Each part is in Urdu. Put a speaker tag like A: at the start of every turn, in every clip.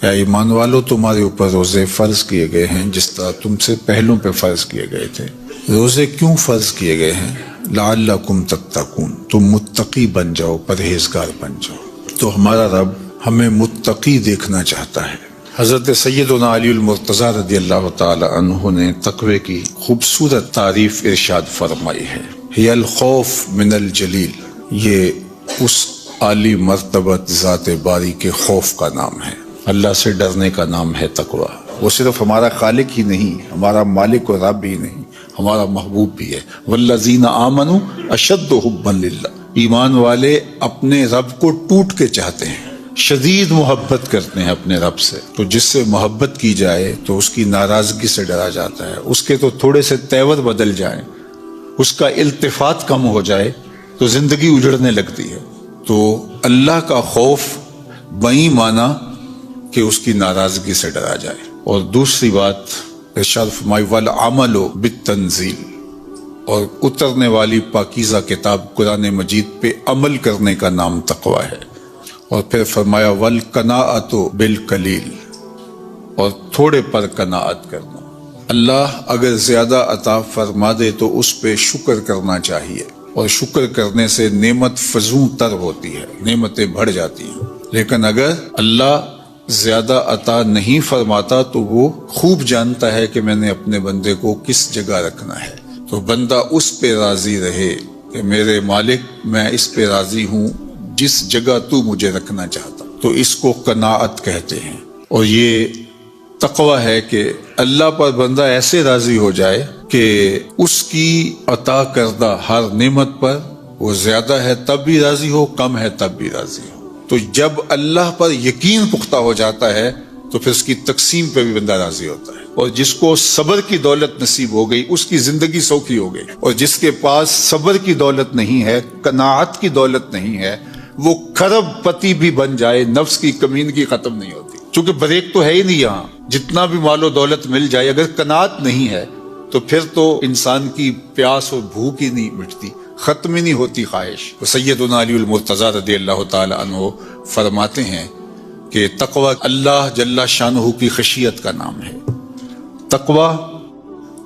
A: یا ایمان والو تمہارے اوپر روزے فرض کیے گئے ہیں جس طرح تم سے پہلوں پہ فرض کیے گئے تھے۔ روزے کیوں فرض کیے گئے ہیں؟ لعلکم تتقون، تم متقی بن جاؤ، پرہیزگار بن جاؤ۔ تو ہمارا رب ہمیں متقی دیکھنا چاہتا ہے۔ حضرت سیدنا علی المرتضیٰ رضی اللہ تعالی عنہ نے تقوی کی خوبصورت تعریف ارشاد فرمائی ہے، ہی الخوف من الجلیل، یہ اس عالی مرتبت ذات باری کے خوف کا نام ہے، اللہ سے ڈرنے کا نام ہے تقوی۔ وہ صرف ہمارا خالق ہی نہیں، ہمارا مالک و رب ہی نہیں، ہمارا محبوب بھی ہے۔ والذین آمنوا اشد حبا للہ، ایمان والے اپنے رب کو ٹوٹ کے چاہتے ہیں، شدید محبت کرتے ہیں اپنے رب سے۔ تو جس سے محبت کی جائے تو اس کی ناراضگی سے ڈرا جاتا ہے، اس کے تو تھوڑے سے تیور بدل جائیں، اس کا التفات کم ہو جائے تو زندگی اجڑنے لگتی ہے۔ تو اللہ کا خوف بئی معنی کہ اس کی ناراضگی سے ڈرا جائے۔ اور دوسری بات ارشاد فرمائی والعمل بالتنزیل، اور اترنے والی پاکیزہ کتاب قرآن مجید پہ عمل کرنے کا نام تقوی ہے۔ اور پھر فرمایا والقناعۃ بالقلیل، اور تھوڑے پر قناعت کرنا۔ اللہ اگر زیادہ عطا فرما دے تو اس پہ شکر کرنا چاہیے، اور شکر کرنے سے نعمت فزوں تر ہوتی ہے، نعمتیں بڑھ جاتی ہیں۔ لیکن اگر اللہ زیادہ عطا نہیں فرماتا تو وہ خوب جانتا ہے کہ میں نے اپنے بندے کو کس جگہ رکھنا ہے، تو بندہ اس پہ راضی رہے کہ میرے مالک میں اس پہ راضی ہوں جس جگہ تو مجھے رکھنا چاہتا، تو اس کو قناعت کہتے ہیں۔ اور یہ تقوی ہے کہ اللہ پر بندہ ایسے راضی ہو جائے کہ اس کی عطا کردہ ہر نعمت پر وہ زیادہ ہے تب بھی راضی ہو، کم ہے تب بھی راضی ہو۔ تو جب اللہ پر یقین پختہ ہو جاتا ہے تو پھر اس کی تقسیم پہ بھی بندہ راضی ہوتا ہے۔ اور جس کو صبر کی دولت نصیب ہو گئی اس کی زندگی سوکھی ہو گئی، اور جس کے پاس صبر کی دولت نہیں ہے، قناعت کی دولت نہیں ہے، وہ کھرب پتی بھی بن جائے، نفس کی کمینگی ختم نہیں ہوتی، چونکہ بریک تو ہے ہی نہیں یہاں۔ جتنا بھی مال و دولت مل جائے اگر قناعت نہیں ہے تو پھر تو انسان کی پیاس اور بھوک ہی نہیں مٹتی، ختم ہی نہیں ہوتی خواہش۔ تو سیدنا علی المرتضیٰ رضی اللہ تعالی عنہ فرماتے ہیں کہ تقوی اللہ جل شانہ کی خشیت کا نام ہے۔ تقوی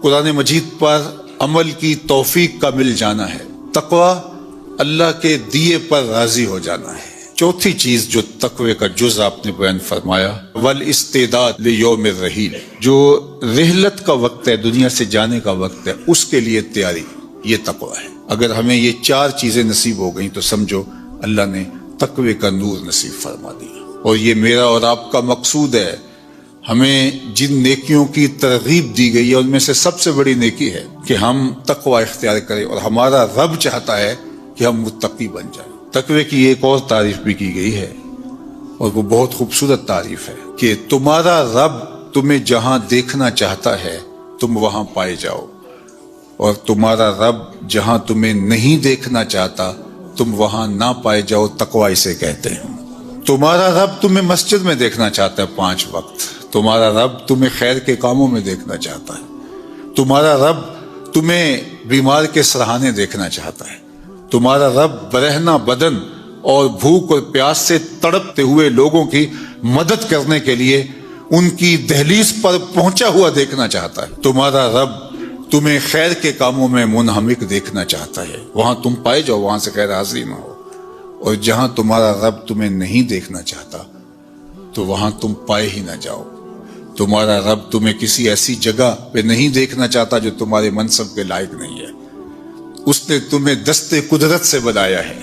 A: قرآن مجید پر عمل کی توفیق کا مل جانا ہے، تقوی اللہ کے دیے پر راضی ہو جانا ہے۔ چوتھی چیز جو تقوی کا جز آپ نے بیان فرمایا، والاستعداد لیوم الرحیل، جو رحلت کا وقت ہے، دنیا سے جانے کا وقت ہے، اس کے لیے تیاری، یہ تقوی ہے۔ اگر ہمیں یہ چار چیزیں نصیب ہو گئیں تو سمجھو اللہ نے تقوی کا نور نصیب فرما دیا۔ اور یہ میرا اور آپ کا مقصود ہے، ہمیں جن نیکیوں کی ترغیب دی گئی ہے ان میں سے سب سے بڑی نیکی ہے کہ ہم تقوی اختیار کریں، اور ہمارا رب چاہتا ہے کہ ہم متقی بن جائیں۔ تقوی کی ایک اور تعریف بھی کی گئی ہے، اور وہ بہت خوبصورت تعریف ہے کہ تمہارا رب تمہیں جہاں دیکھنا چاہتا ہے تم وہاں پائے جاؤ، اور تمہارا رب جہاں تمہیں نہیں دیکھنا چاہتا تم وہاں نہ پائے جاؤ، تقوی اسے کہتے ہیں۔ تمہارا رب تمہیں مسجد میں دیکھنا چاہتا ہے 5 وقت، تمہارا رب تمہیں خیر کے کاموں میں دیکھنا چاہتا ہے، تمہارا رب تمہیں بیمار کے سرہانے دیکھنا چاہتا ہے، تمہارا رب برہنہ بدن اور بھوک اور پیاس سے تڑپتے ہوئے لوگوں کی مدد کرنے کے لیے ان کی دہلیز پر پہنچا ہوا دیکھنا چاہتا ہے، تمہارا رب تمہیں خیر کے کاموں میں منہمک دیکھنا چاہتا ہے، وہاں تم پائے جاؤ، وہاں سے خیر حاضری نہ ہو۔ اور جہاں تمہارا رب تمہیں نہیں دیکھنا چاہتا تو وہاں تم پائے ہی نہ جاؤ۔ تمہارا رب تمہیں کسی ایسی جگہ پہ نہیں دیکھنا چاہتا جو تمہارے منصب کے لائق نہیں ہے، اس نے تمہیں دستے قدرت سے بنایا ہے،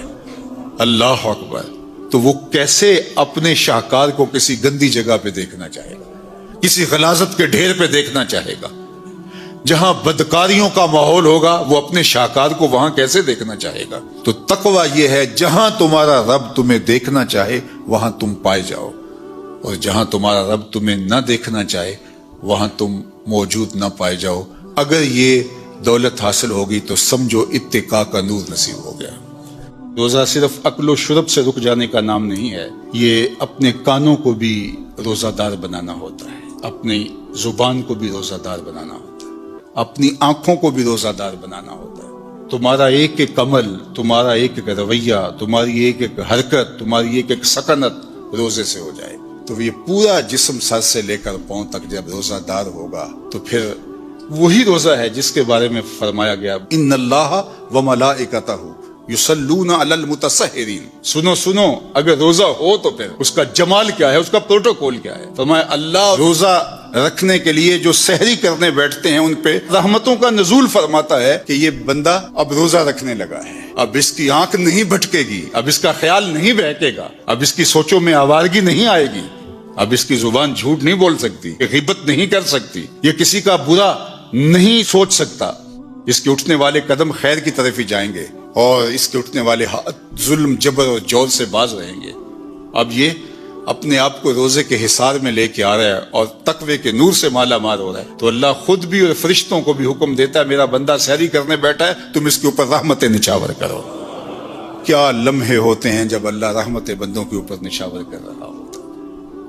A: اللہ اکبر۔ تو وہ کیسے اپنے شاہکار کو کسی گندی جگہ پہ دیکھنا چاہے گا، کسی غلاظت کے ڈھیر پہ دیکھنا چاہے گا؟ جہاں بدکاریوں کا ماحول ہوگا وہ اپنے شاہکار کو وہاں کیسے دیکھنا چاہے گا؟ تو تقوی یہ ہے جہاں تمہارا رب تمہیں دیکھنا چاہے وہاں تم پائے جاؤ، اور جہاں تمہارا رب تمہیں نہ دیکھنا چاہے وہاں تم موجود نہ پائے جاؤ۔ اگر یہ دولت حاصل ہوگی تو سمجھو اتقاء کا نور نصیب ہو گیا۔ روزہ صرف اکل و شرب سے رک جانے کا نام نہیں ہے، یہ اپنے کانوں کو بھی روزہ دار بنانا ہوتا ہے، اپنی زبان کو بھی روزہ دار بنانا ہوتا ہے، اپنی آنکھوں کو بھی روزہ دار بنانا ہوتا ہے۔ تمہارا ایک ایک عمل، تمہارا ایک ایک رویہ، تمہاری ایک ایک حرکت، تمہاری ایک ایک سکنت روزے سے ہو جائے۔ تو یہ پورا جسم سر سے لے کر پاؤں تک جب روزہ دار ہوگا تو پھر وہی روزہ ہے جس کے بارے میں فرمایا گیا ان اللہ و ملائکتہ یصلون علی المتسحرین. سنو اگر روزہ ہو تو پھر اس کا جمال کیا ہے، اس کا پروٹوکول کیا ہے. فرمایا اللہ روزہ رکھنے کے لیے جو سحری کرنے بیٹھتے ہیں ان پہ رحمتوں کا نزول فرماتا ہے کہ یہ بندہ اب روزہ رکھنے لگا ہے، اب اس کی آنکھ نہیں بھٹکے گی، اب اس کا خیال نہیں بہکے گا، اب اس کی سوچوں میں آوارگی نہیں آئے گی، اب اس کی زبان جھوٹ نہیں بول سکتی، یہ غیبت نہیں کر سکتی، یہ کسی کا برا نہیں سوچ سکتا، اس کے اٹھنے والے قدم خیر کی طرف ہی جائیں گے اور اس کے اٹھنے والے ہاتھ ظلم جبر اور جور سے باز رہیں گے. اب یہ اپنے آپ کو روزے کے حصار میں لے کے آ رہا ہے اور تقوی کے نور سے مالا مال ہو رہا ہے، تو اللہ خود بھی اور فرشتوں کو بھی حکم دیتا ہے میرا بندہ سحری کرنے بیٹھا ہے تم اس کے اوپر رحمتیں نچاور کرو. کیا لمحے ہوتے ہیں جب اللہ رحمتیں بندوں کے اوپر نچاور کر رہا ہوتا.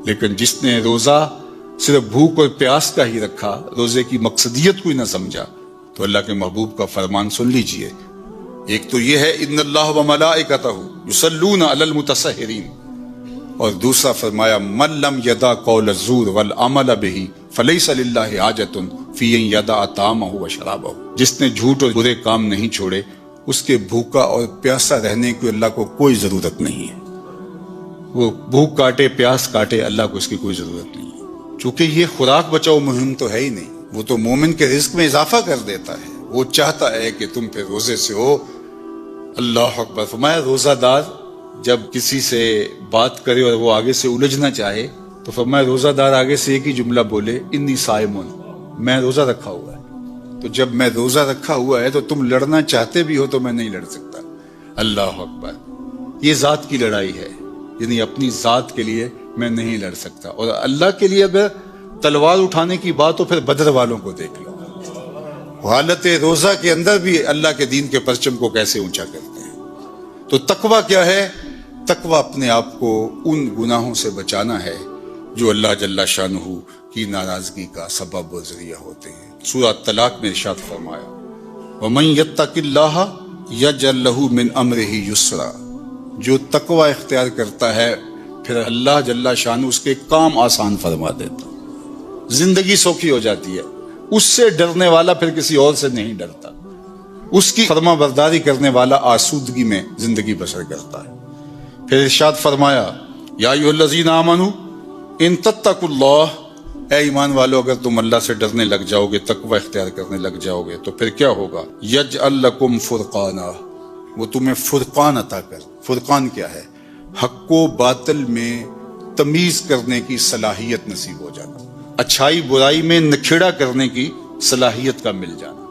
A: لیکن جس نے روزہ صرف بھوک اور پیاس کا ہی رکھا، روزے کی مقصدیت کو ہی نہ سمجھا، تو اللہ کے محبوب کا فرمان سن لیجئے. ایک تو یہ ہے ان اللہ و ملائکتہ یصلون علی المتسحرین، اور دوسرا فرمایا من لم یدع قول الزور والعمل به فلیس للہ حاجۃ فی ان یدع طعامہ و شرابہ. جس نے جھوٹ اور برے کام نہیں چھوڑے اس کے بھوکا اور پیاسا رہنے کی اللہ کو کوئی ضرورت نہیں ہے. وہ بھوک کاٹے پیاس کاٹے اللہ کو اس کی کوئی ضرورت نہیں ہے، چونکہ یہ خوراک بچاؤ مہم تو ہے ہی نہیں. وہ تو مومن کے رزق میں اضافہ کر دیتا ہے، وہ چاہتا ہے کہ تم پھر روزے سے ہو. اللہ اکبر. فرمایا روزہ دار جب کسی سے بات کرے اور وہ آگے سے الجھنا چاہے تو فرمایا روزہ دار آگے سے ایک ہی جملہ بولے انی صائمون، میں روزہ رکھا ہوا ہے. تو جب میں روزہ رکھا ہوا ہے تو تم لڑنا چاہتے بھی ہو تو میں نہیں لڑ سکتا. اللہ اکبر. یہ ذات کی لڑائی ہے، یعنی اپنی ذات کے لیے میں نہیں لڑ سکتا. اور اللہ کے لیے اگر تلوار اٹھانے کی بات ہو پھر بدر والوں کو دیکھ لو، حالت روزہ کے اندر بھی اللہ کے دین کے پرچم کو کیسے اونچا کرتے ہیں. تو تقویٰ کیا ہے؟ تقویٰ اپنے آپ کو ان گناہوں سے بچانا ہے جو اللہ جل شانہ کی ناراضگی کا سبب و ذریعہ ہوتے ہیں. سورہ طلاق میں ارشاد فرمایا وَمَن يَتَّقِ اللَّهَ يَجْعَل لَّهُ مِنْ أَمْرِهِ يُسْرًا. جو تقویٰ اختیار کرتا ہے پھر اللہ جل شانہ اس کے کام آسان فرما دیتا، زندگی سوکھی ہو جاتی ہے. اس سے ڈرنے والا پھر کسی اور سے نہیں ڈرتا، اس کی فرما برداری کرنے والا آسودگی میں زندگی بسر کرتا ہے. پھر ارشاد فرمایا یا ایھا الذین آمنوا ان تتقوا اللہ. اے ایمان والو اگر تم اللہ سے ڈرنے لگ جاؤ گے، تقوی اختیار کرنے لگ جاؤ گے تو پھر کیا ہوگا؟ یجعل لکم فرقانا. وہ تمہیں فرقان عطا کر. فرقان کیا ہے؟ حق و باطل میں تمیز کرنے کی صلاحیت نصیب ہو جانا، اچھائی برائی میں نکھیڑا کرنے کی صلاحیت کا مل جانا.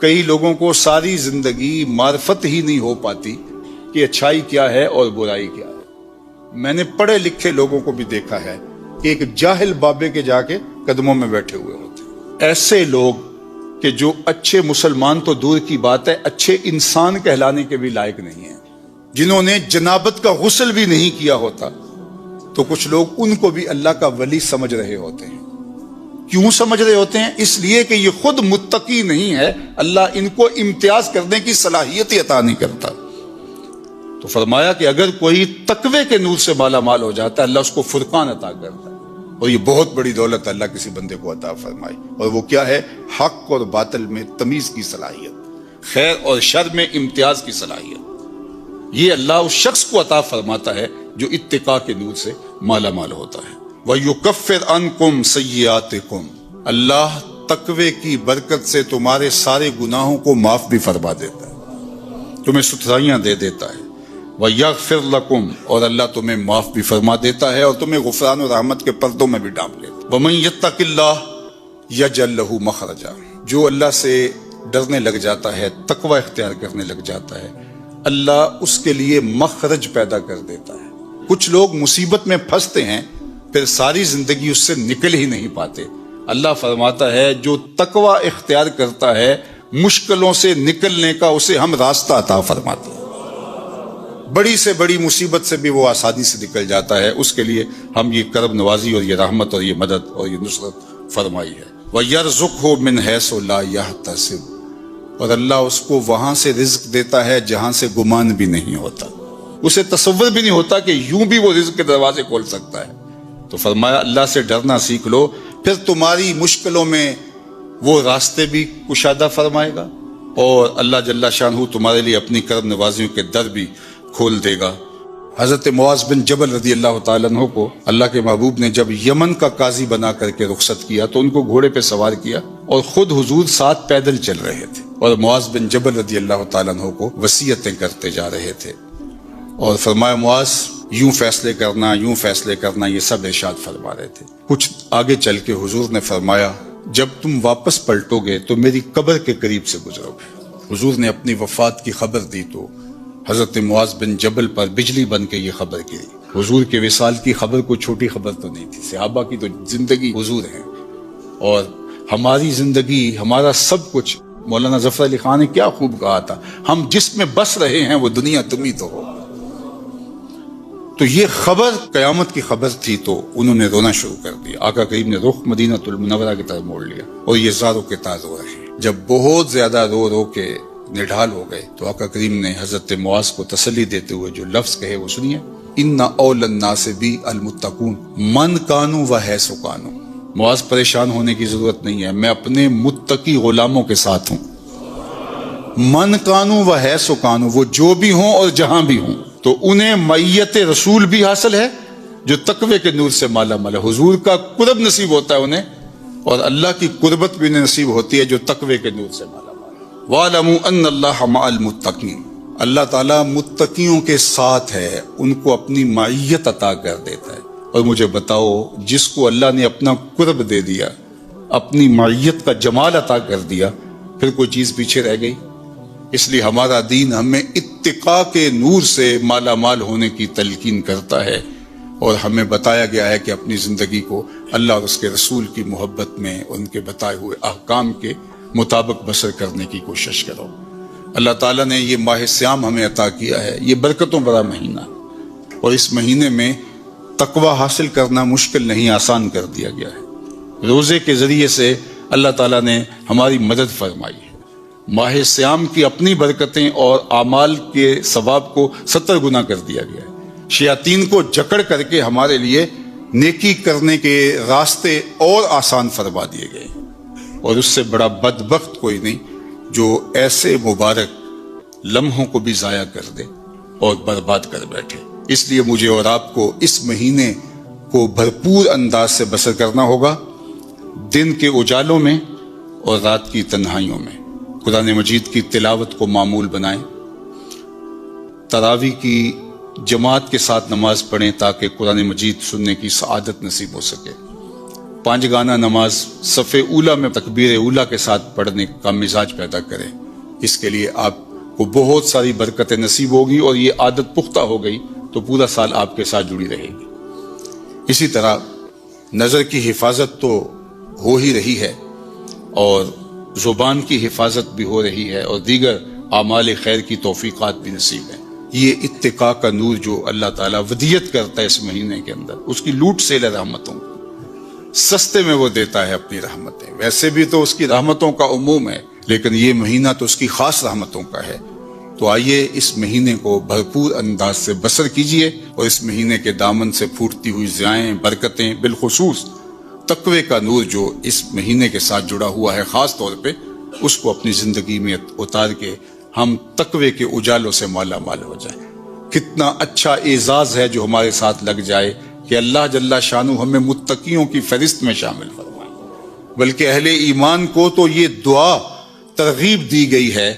A: کئی لوگوں کو ساری زندگی معرفت ہی نہیں ہو پاتی کہ اچھائی کیا ہے اور برائی کیا ہے. میں نے پڑھے لکھے لوگوں کو بھی دیکھا ہے کہ ایک جاہل بابے کے جا کے قدموں میں بیٹھے ہوئے ہوتے ہیں. ایسے لوگ کہ جو اچھے مسلمان تو دور کی بات ہے اچھے انسان کہلانے کے بھی لائق نہیں ہیں، جنہوں نے جنابت کا غسل بھی نہیں کیا ہوتا، تو کچھ لوگ ان کو بھی اللہ کا ولی سمجھ رہے ہوتے ہیں. کیوں سمجھ رہے ہوتے ہیں؟ اس لیے کہ یہ خود متقی نہیں ہے، اللہ ان کو امتیاز کرنے کی صلاحیت ہی عطا نہیں کرتا. تو فرمایا کہ اگر کوئی تقوی کے نور سے مالا مال ہو جاتا ہے اللہ اس کو فرقان عطا کرتا ہے، اور یہ بہت بڑی دولت اللہ کسی بندے کو عطا فرمائی. اور وہ کیا ہے؟ حق اور باطل میں تمیز کی صلاحیت، خیر اور شر میں امتیاز کی صلاحیت. یہ اللہ اس شخص کو عطا فرماتا ہے جو اتقاء کے نور سے مالا مال ہوتا ہے. وَيُكَفِّرْ عَنْكُمْ سَيِّئَاتِكُمْ. اللہ تقوی کی برکت سے تمہارے سارے گناہوں کو معاف بھی فرما دیتا ہے، تمہیں ستھرائیاں دے دیتا ہے. وَيَغْفِرْ لَكُمْ. اور اللہ تمہیں معاف بھی فرما دیتا ہے اور تمہیں غفران و رحمت کے پردوں میں بھی ڈانپ لیتا ہے. وَمَن يَتَّقِ اللَّهَ يَجْعَل لَّهُ مَخْرَجًا. جو اللہ سے ڈرنے لگ جاتا ہے، تقوی اختیار کرنے لگ جاتا ہے، اللہ اس کے لیے مخرج پیدا کر دیتا ہے. کچھ لوگ مصیبت میں پھنستے ہیں پھر ساری زندگی اس سے نکل ہی نہیں پاتے. اللہ فرماتا ہے جو تقوی اختیار کرتا ہے مشکلوں سے نکلنے کا اسے ہم راستہ عطا فرماتے ہیں. بڑی سے بڑی مصیبت سے بھی وہ آسانی سے نکل جاتا ہے. اس کے لیے ہم یہ کرم نوازی اور یہ رحمت اور یہ مدد اور یہ نصرت فرمائی ہے. وَيَرْزُقْهُ مِنْ حَيْثُ لَا يَحْتَسِبُ. اور اللہ اس کو وہاں سے رزق دیتا ہے جہاں سے گمان بھی نہیں ہوتا، اسے تصور بھی نہیں ہوتا کہ یوں بھی وہ رزق کے دروازے کھول سکتا ہے.
B: تو فرمایا اللہ سے ڈرنا سیکھ لو، پھر تمہاری مشکلوں میں وہ راستے بھی کشادہ فرمائے گا، اور اللہ جل شانہ تمہارے لیے اپنی کرم نوازیوں کے در بھی کھول دے گا۔ حضرت معاذ بن جبل رضی اللہ تعالیٰ عنہ کو اللہ کے محبوب نے جب یمن کا قاضی بنا کر کے رخصت کیا تو ان کو گھوڑے پہ سوار کیا، اور خود حضور ساتھ پیدل چل رہے تھے، اور معاذ بن جبل رضی اللہ تعالیٰ عنہ کو وصیتیں کرتے جا رہے تھے، اور فرمایا معاذ یوں فیصلے کرنا، یوں فیصلے کرنا، یہ سب ارشاد فرما رہے تھے۔ کچھ آگے چل کے حضور نے فرمایا جب تم واپس پلٹو گے تو میری قبر کے قریب سے گزرو گے۔ حضور نے اپنی وفات کی خبر دی تو حضرت معاذ بن جبل پر بجلی بن کے یہ خبر گری۔ حضور کے وصال کی خبر کوئی چھوٹی خبر تو نہیں تھی، صحابہ کی تو زندگی حضور ہے، اور ہماری زندگی، ہمارا سب کچھ، مولانا ظفر علی خان نے کیا خوب کہا تھا، ہم جس میں بس رہے ہیں وہ دنیا تم ہی تو ہو۔ تو یہ خبر قیامت کی خبر تھی تو انہوں نے رونا شروع کر دیا۔ آقا کریم نے رخ مدینہ المنورہ کی طرف موڑ لیا، اور یہ زاروں کے تاز رو رہے ہیں۔ جب بہت زیادہ رو رو کے نڈھال ہو گئے تو آقا کریم نے حضرت معاذ کو تسلی دیتے ہوئے جو لفظ کہے وہ سنیے، ان اول الناس بی المتقون من کانوا و حیث کانوا۔ معاذ پریشان ہونے کی ضرورت نہیں ہے، میں اپنے متقی غلاموں کے ساتھ ہوں، من کانوا و حیث کانوا، وہ جو بھی ہوں اور جہاں بھی ہوں، تو انہیں معیت رسول بھی حاصل ہے جو تقوی کے نور سے مالا مال ہے۔ حضور کا قرب نصیب ہوتا ہے انہیں، اور اللہ کی قربت بھی انہیں نصیب ہوتی ہے جو تقوی کے نور سے مالا مال ہے۔ وَاعْلَمُوا أَنَّ اللَّهَ مَعَ الْمُتَّقِينَ، اللہ تعالیٰ متقیوں کے ساتھ ہے، ان کو اپنی معیت عطا کر دیتا ہے۔ اور مجھے بتاؤ، جس کو اللہ نے اپنا قرب دے دیا، اپنی معیت کا جمال عطا کر دیا، پھر کوئی چیز پیچھے رہ گئی؟ اس لیے ہمارا دین ہمیں اتقاء کے نور سے مالا مال ہونے کی تلقین کرتا ہے، اور ہمیں بتایا گیا ہے کہ اپنی زندگی کو اللہ اور اس کے رسول کی محبت میں ان کے بتائے ہوئے احکام کے مطابق بسر کرنے کی کوشش کرو۔ اللہ تعالیٰ نے یہ ماہ سیام ہمیں عطا کیا ہے، یہ برکتوں بڑا مہینہ، اور اس مہینے میں تقوی حاصل کرنا مشکل نہیں، آسان کر دیا گیا ہے۔ روزے کے ذریعے سے اللہ تعالیٰ نے ہماری مدد فرمائی ہے۔ ماہ سیام کی اپنی برکتیں اور اعمال کے ثواب کو 70 گنا کر دیا گیا ہے۔ شیاطین کو جکڑ کر کے ہمارے لیے نیکی کرنے کے راستے اور آسان فرما دیے گئے ہیں، اور اس سے بڑا بدبخت کوئی نہیں جو ایسے مبارک لمحوں کو بھی ضائع کر دے اور برباد کر بیٹھے۔ اس لیے مجھے اور آپ کو اس مہینے کو بھرپور انداز سے بسر کرنا ہوگا، دن کے اجالوں میں اور رات کی تنہائیوں میں۔ قرآن مجید کی تلاوت کو معمول بنائیں، تراویح کی جماعت کے ساتھ نماز پڑھیں تاکہ قرآن مجید سننے کی سعادت نصیب ہو سکے۔ 5 گانا نماز صف اولا میں تکبیر اولا کے ساتھ پڑھنے کا مزاج پیدا کریں، اس کے لیے آپ کو بہت ساری برکتیں نصیب ہوگی، اور یہ عادت پختہ ہو گئی تو پورا سال آپ کے ساتھ جڑی رہے گی۔ اسی طرح نظر کی حفاظت تو ہو ہی رہی ہے، اور زبان کی حفاظت بھی ہو رہی ہے، اور دیگر اعمال خیر کی توفیقات بھی نصیب ہیں۔ یہ اتقاء کا نور جو اللہ تعالیٰ ودیت کرتا ہے اس مہینے کے اندر، اس کی لوٹ سیل رحمتوں سستے میں وہ دیتا ہے اپنی رحمتیں۔ ویسے بھی تو اس کی رحمتوں کا عموم ہے، لیکن یہ مہینہ تو اس کی خاص رحمتوں کا ہے۔ تو آئیے اس مہینے کو بھرپور انداز سے بسر کیجئے، اور اس مہینے کے دامن سے پھوٹتی ہوئی ضیائیں، برکتیں، بالخصوص تقوی کا نور جو اس مہینے کے ساتھ جڑا ہوا ہے خاص طور پہ، اس کو اپنی زندگی میں اتار کے ہم تقوی کے اجالوں سے مالا مال ہو جائیں۔ کتنا اچھا اعزاز ہے جو ہمارے ساتھ لگ جائے کہ اللہ جل شانہ ہمیں متقیوں کی فہرست میں شامل فرمائے۔ بلکہ اہل ایمان کو تو یہ دعا ترغیب دی گئی ہے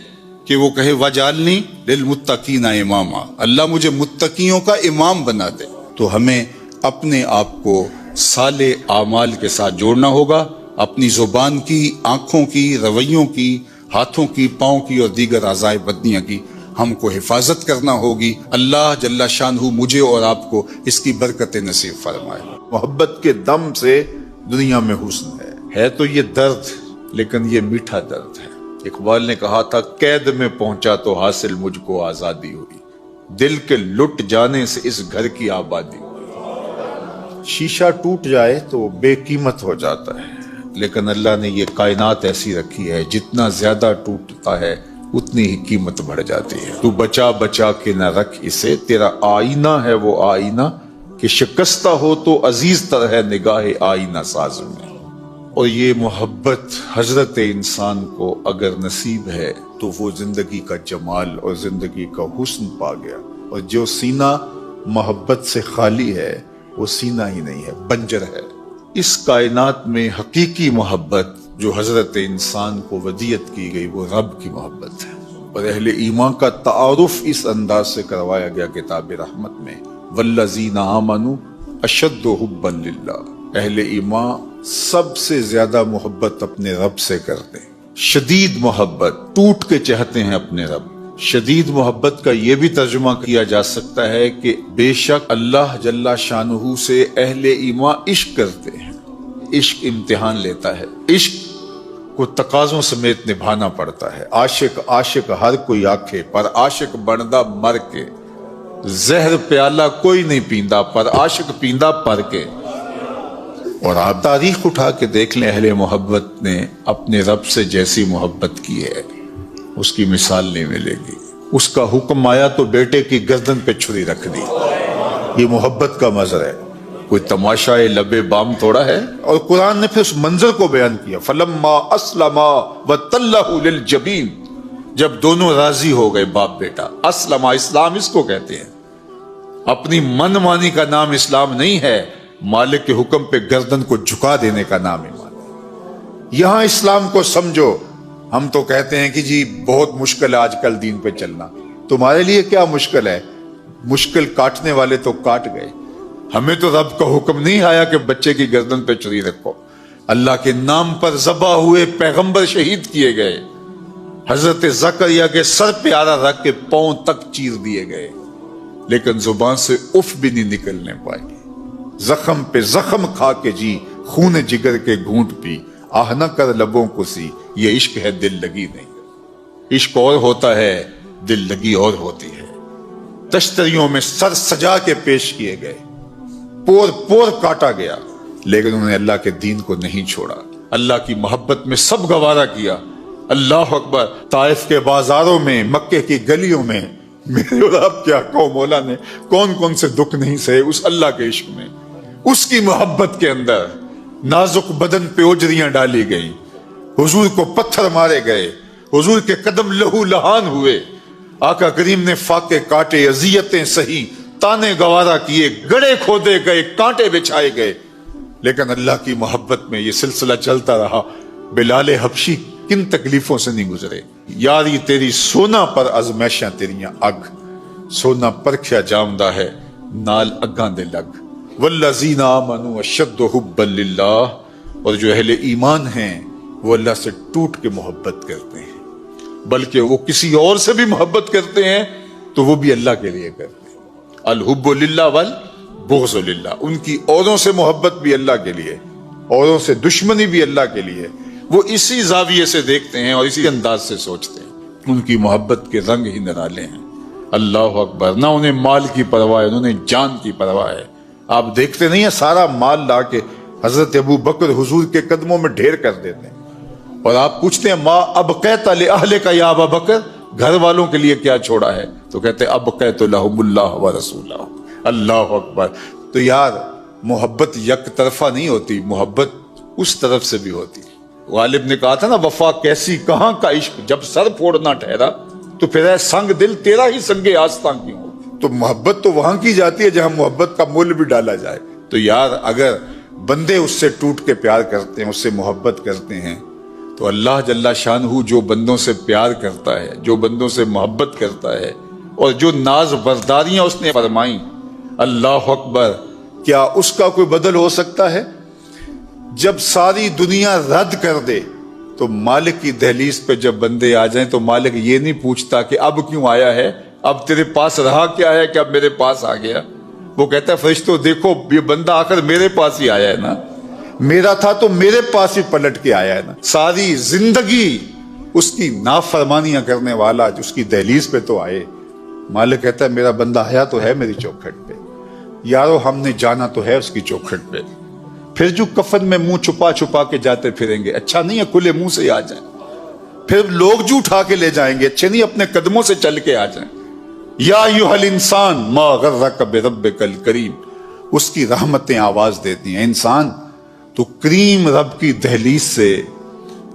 B: کہ وہ کہے وَجَعَلْنِي لِلْمُتَّقِينَ اماما، اللہ مجھے متقیوں کا امام بنا دے۔ تو ہمیں اپنے آپ کو صالح اعمال کے ساتھ جوڑنا ہوگا، اپنی زبان کی، آنکھوں کی، رویوں کی، ہاتھوں کی، پاؤں کی اور دیگر اعضاء بدنیہ کی ہم کو حفاظت کرنا ہوگی۔ اللہ جل شانہ مجھے اور آپ کو اس کی برکت نصیب فرمائے۔
A: محبت کے دم سے دنیا میں حسن ہے تو یہ درد، لیکن یہ میٹھا درد ہے۔ اقبال نے کہا تھا قید میں پہنچا تو حاصل مجھ کو آزادی ہوئی، دل کے لٹ جانے سے اس گھر کی آبادی ہوئی۔ شیشہ ٹوٹ جائے تو بے قیمت ہو جاتا ہے، لیکن اللہ نے یہ کائنات ایسی رکھی ہے جتنا زیادہ ٹوٹتا ہے اتنی ہی قیمت بڑھ جاتی ہے۔ تو بچا بچا کے نہ رکھ اسے، تیرا آئینہ ہے وہ آئینہ کہ شکستہ ہو تو عزیز تر ہے نگاہ آئینہ ساز میں. اور یہ محبت حضرت انسان کو اگر نصیب ہے تو وہ زندگی کا جمال اور زندگی کا حسن پا گیا. اور جو سینہ محبت سے خالی ہے وہ سینہ ہی نہیں ہے، بنجر ہے. اس کائنات میں حقیقی محبت جو حضرت انسان کو ودیعت کی گئی وہ رب کی محبت ہے. اور اہل ایمان کا تعارف اس انداز سے کروایا گیا کتاب رحمت میں، والذین آمنوا اشد حبا للہ. اہل ایمان سب سے زیادہ محبت اپنے رب سے کرتے ہیں، شدید محبت، ٹوٹ کے چاہتے ہیں اپنے رب. شدید محبت کا یہ بھی ترجمہ کیا جا سکتا ہے کہ بے شک اللہ جل شانہ سے اہل ایمان عشق کرتے ہیں. عشق امتحان لیتا ہے، عشق کو تقاضوں سمیت نبھانا پڑتا ہے. عاشق ہر کوئی آکھے پر عاشق بندا مر کے، زہر پیالہ کوئی نہیں پیندا پر عاشق پیندا پر کے. اور آپ تاریخ اٹھا کے دیکھ لیں، اہل محبت نے اپنے رب سے جیسی محبت کی ہے اس کی مثال نہیں ملے گی. اس کا حکم آیا تو بیٹے کی گردن پہ چھری رکھ دی. یہ محبت کا منظر ہے، کوئی تماشا لب بام تھوڑا ہے. اور قرآن نے پھر اس منظر کو بیان کیا، فلما اسلما وتلہ للجبین. جب دونوں راضی ہو گئے باپ بیٹا. اسلما، اسلام اس کو کہتے ہیں. اپنی من مانی کا نام اسلام نہیں ہے، مالک کے حکم پہ گردن کو جھکا دینے کا نام ایمان. یہاں اسلام کو سمجھو. ہم تو کہتے ہیں کہ جی بہت مشکل ہے آج کل دین پہ چلنا. تمہارے لیے کیا مشکل ہے؟ مشکل کاٹنے والے تو کاٹ گئے. ہمیں تو رب کا حکم نہیں آیا کہ بچے کی گردن پہ چھری رکھو. اللہ کے نام پر ذبح ہوئے پیغمبر شہید کیے گئے. حضرت زکریا کے سر پہ آرا رکھ کے پاؤں تک چیر دیے گئے، لیکن زبان سے اف بھی نہیں نکلنے پائی. زخم پہ زخم کھا کے جی، خون جگر کے گھونٹ پی، آہ نہ کر لبوں کو سی. یہ عشق ہے، دل لگی نہیں. عشق اور ہوتا ہے، دل لگی اور ہوتی ہے. تشتریوں میں سر سجا کے پیش کیے گئے، پور پور کاٹا گیا، لیکن انہوں نے اللہ کے دین کو نہیں چھوڑا. اللہ کی محبت میں سب گوارا کیا. اللہ اکبر. طائف کے بازاروں میں، مکے کی گلیوں میں میرے اور آپ کیا کو مولا نے کون کون سے دکھ نہیں سہے اس اللہ کے عشق میں. اس کی محبت کے اندر نازک بدن پہ اوجریاں ڈالی گئیں، حضور کو پتھر مارے گئے، حضور کے قدم لہو لہان ہوئے، آقا کریم نے فاقے کاٹے، اذیتیں سہی، تانے گوارا کیے، گڑے کھودے گئے، کانٹے بچھائے گئے، لیکن اللہ کی محبت میں یہ سلسلہ چلتا رہا. بلال حبشی کن تکلیفوں سے نہیں گزرے. یاری تیری سونا پر ازمیشاں تیریاں اگ، سونا پرکھیا جامدہ ہے نال اگاں دے لگ. والذین آمنوا اشد حبا للہ. اور جو اہل ایمان ہیں وہ اللہ سے ٹوٹ کے محبت کرتے ہیں، بلکہ وہ کسی اور سے بھی محبت کرتے ہیں تو وہ بھی اللہ کے لیے کرتے ہیں. الحب للہ والبغض للہ. ان کی اوروں سے محبت بھی اللہ کے لیے، اوروں سے دشمنی بھی اللہ کے لیے. وہ اسی زاویے سے دیکھتے ہیں اور اسی انداز سے سوچتے ہیں. ان کی محبت کے رنگ ہی نرالے ہیں. اللہ اکبر. نہ انہیں مال کی پرواہ ہے، انہیں جان کی پرواہ ہے. آپ دیکھتے نہیں ہیں سارا مال لا کے حضرت ابو بکر حضور کے قدموں میں ڈھیر کر دیتے ہیں، اور آپ پوچھتے ہیں ما ابقیت لأہلک یا ابا بکر، گھر والوں کے لیے کیا چھوڑا ہے؟ تو کہتے ہیں ابقیت لہم اللہ ورسولہ. اللہ اکبر. تو یار محبت یک طرفہ نہیں ہوتی، محبت اس طرف سے بھی ہوتی. غالب نے کہا تھا نا، وفا کیسی کہاں کا عشق، جب سر پھوڑنا ٹھہرا تو پھر اے سنگ دل تیرا ہی سنگ آستاں کیوں ہو. تو محبت تو وہاں کی جاتی ہے جہاں محبت کا مول بھی ڈالا جائے. تو یار اگر بندے اس سے ٹوٹ کے پیار کرتے ہیں، اس سے محبت کرتے ہیں، تو اللہ جل شانہ جو بندوں سے پیار کرتا ہے، جو بندوں سے محبت کرتا ہے، اور جو ناز برداریاں اس نے فرمائیں، اللہ اکبر، کیا اس کا کوئی بدل ہو سکتا ہے؟ جب ساری دنیا رد کر دے تو مالک کی دہلیز پہ جب بندے آ جائیں تو مالک یہ نہیں پوچھتا کہ اب کیوں آیا ہے، اب تیرے پاس رہا کیا ہے کہ اب میرے پاس آ گیا. وہ کہتا ہے فرشتوں دیکھو یہ بندہ آخر میرے پاس ہی آیا ہے نا، میرا تھا تو میرے پاس ہی پلٹ کے آیا ہے نا. ساری زندگی اس کی نافرمانیاں کرنے والا اس کی دہلیز پہ تو آئے. مالک کہتا ہے میرا بندہ آیا تو ہے میری چوکھٹ پہ، یارو ہم نے جانا تو ہے اس کی چوکھٹ پہ. پھر جو کفن میں منہ چھپا چھپا کے جاتے پھریں گے، اچھا نہیں ہے کھلے منہ سے آ جائیں. پھر لوگ جو اٹھا کے لے جائیں گے، اچھے نہیں اپنے قدموں سے چل کے آ جائیں. یا ایھا الانسان ما غرک بربک الکریم.
B: اس کی رحمتیں آواز دیتی ہیں، انسان تو کریم رب کی دہلیز سے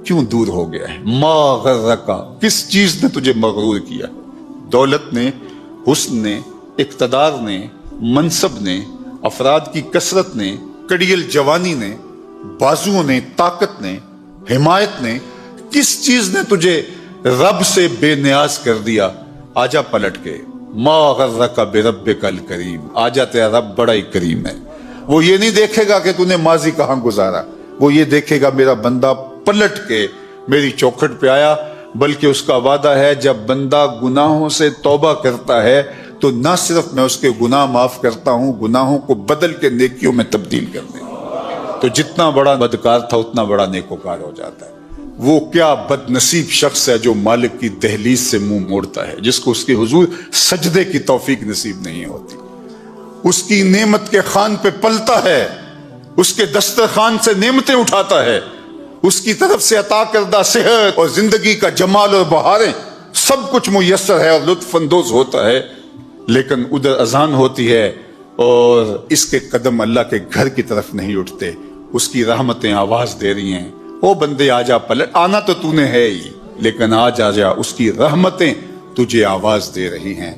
B: کیوں دور ہو گیا ہے؟ ما غرکا، کس چیز نے تجھے مغرور کیا؟ دولت نے، حسن نے، اقتدار نے، منصب نے، افراد کی کثرت نے، کڑیل جوانی نے، بازوؤں نے، طاقت نے، حمایت نے، کس چیز نے تجھے رب سے بے نیاز کر دیا؟ آجا پلٹ کے، ما غرک بربک الکریم، آجا تیرا رب بڑا ہی کریم ہے۔ وہ یہ نہیں دیکھے گا کہ تو نے ماضی کہاں گزارا، وہ یہ دیکھے گا میرا بندہ پلٹ کے میری چوکھٹ پہ آیا، بلکہ اس کا وعدہ ہے جب بندہ گناہوں سے توبہ کرتا ہے تو نہ صرف میں اس کے گناہ معاف کرتا ہوں، گناہوں کو بدل کے نیکیوں میں تبدیل کر دیں، تو جتنا بڑا بدکار تھا اتنا بڑا نیکوکار ہو جاتا ہے۔ وہ کیا بد نصیب شخص ہے جو مالک کی دہلیز سے منہ موڑتا ہے، جس کو اس کے حضور سجدے کی توفیق نصیب نہیں ہوتی، اس کی نعمت کے خوان پہ پلتا ہے، اس کے دسترخوان سے نعمتیں اٹھاتا ہے، اس کی طرف سے عطا کردہ صحت اور زندگی کا جمال اور بہاریں سب کچھ میسر ہے اور لطف اندوز ہوتا ہے، لیکن ادھر اذان ہوتی ہے اور اس کے قدم اللہ کے گھر کی طرف نہیں اٹھتے، اس کی رحمتیں آواز دے رہی ہیں، او بندے آجا پلٹ، آنا تو تو نے ہے ہی، لیکن آج آجا، اس کی رحمتیں تجھے آواز دے رہی ہیں۔